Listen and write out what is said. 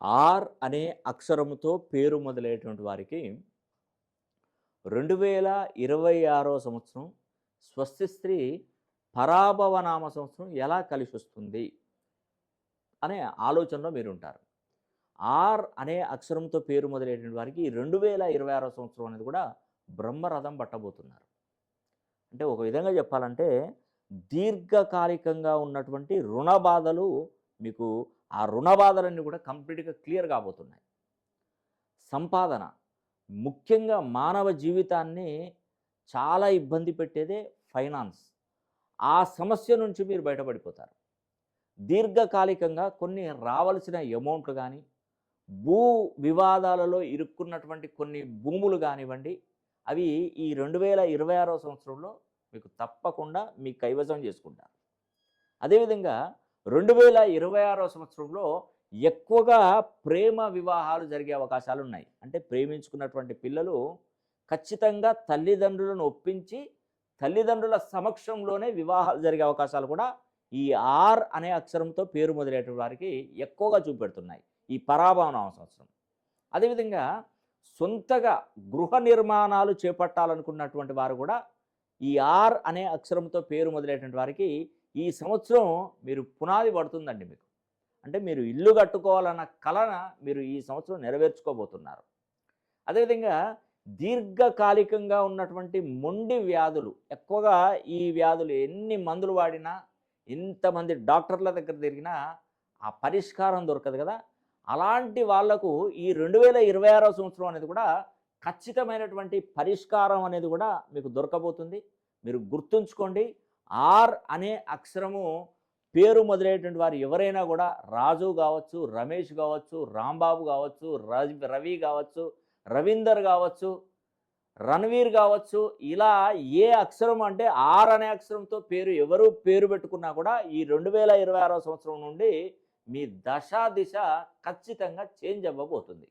Are అనే అక్షరముతో పేరు మొదలయ్యేటువంటి వారికి 2026 సంవత్సరం స్వస్తిశ్రీ పరాభవనామ సంవత్సరం ఎలా కలిసొస్తుంది అనే ఆలోచనలో మీరుంటారు. ఆర్ అనే అక్షరంతో పేరు మొదలయ్యేటువంటి వారికి 2026 సంవత్సరం అనేది కూడా బ్రహ్మరథం పట్టబోతున్నారు. అంటే ఒక విధంగా చెప్పాలంటే దీర్ఘకాలికంగా ఉన్నటువంటి రుణ బాధలు మీకు ఆ రుణ బాధలన్నీ కూడా కంప్లీట్‌గా క్లియర్ కాబోతున్నాయి. సంపాదన ముఖ్యంగా మానవ జీవితాన్ని చాలా ఇబ్బంది పెట్టేదే ఫైనాన్స్. ఆ సమస్య నుంచి మీరు బయటపడిపోతారు. దీర్ఘకాలికంగా కొన్ని రావాల్సిన అమౌంట్లు గానీ, భూ వివాదాలలో ఇరుక్కున్నటువంటి కొన్ని భూములు గానివ్వండి, అవి ఈ 2026 సంవత్సరంలో మీకు తప్పకుండా మీ కైవసం చేసుకుంటారు. అదేవిధంగా 2026 సంవత్సరంలో ఎక్కువగా ప్రేమ వివాహాలు జరిగే అవకాశాలున్నాయి. అంటే ప్రేమించుకున్నటువంటి పిల్లలు ఖచ్చితంగా తల్లిదండ్రులను ఒప్పించి, తల్లిదండ్రుల సమక్షంలోనే వివాహాలు జరిగే అవకాశాలు కూడా ఈ ఆర్ అనే అక్షరంతో పేరు మొదలయ్యేటువంటి వారికి ఎక్కువగా చూపెడుతున్నాయి ఈ పరాభవనామ సంవత్సరం. అదేవిధంగా సొంతగా గృహ నిర్మాణాలు చేపట్టాలనుకున్నటువంటి వారు కూడా ఈ ఆర్ అనే అక్షరంతో పేరు మొదలయ్యేటువంటి వారికి ఈ సంవత్సరం మీరు పునాది పడుతుందండి మీకు. అంటే మీరు ఇల్లు కట్టుకోవాలన్న కలన మీరు ఈ సంవత్సరం నెరవేర్చుకోబోతున్నారు. అదేవిధంగా దీర్ఘకాలికంగా ఉన్నటువంటి మొండి వ్యాధులు, ఎక్కువగా ఈ వ్యాధులు ఎన్ని మందులు వాడినా, ఎంతమంది డాక్టర్ల దగ్గర తిరిగినా ఆ పరిష్కారం దొరకదు కదా. అలాంటి వాళ్లకు ఈ 2026 సంవత్సరం అనేది కూడా ఖచ్చితమైనటువంటి పరిష్కారం అనేది కూడా మీకు దొరకబోతుంది. మీరు గుర్తుంచుకోండి, ఆర్ అనే అక్షరము పేరు మొదలయ్యేటువంటి వారు ఎవరైనా కూడా రాజు కావచ్చు, రమేష్ కావచ్చు, రాంబాబు కావచ్చు, రవి కావచ్చు, రవీందర్ కావచ్చు, రణవీర్ కావచ్చు, ఇలా ఏ అక్షరం అంటే ఆర్ అనే అక్షరంతో ఎవరు పేరు పెట్టుకున్నా కూడా ఈ 2026 సంవత్సరం నుండి మీ దశ దిశ ఖచ్చితంగా చేంజ్ అవ్వబోతుంది.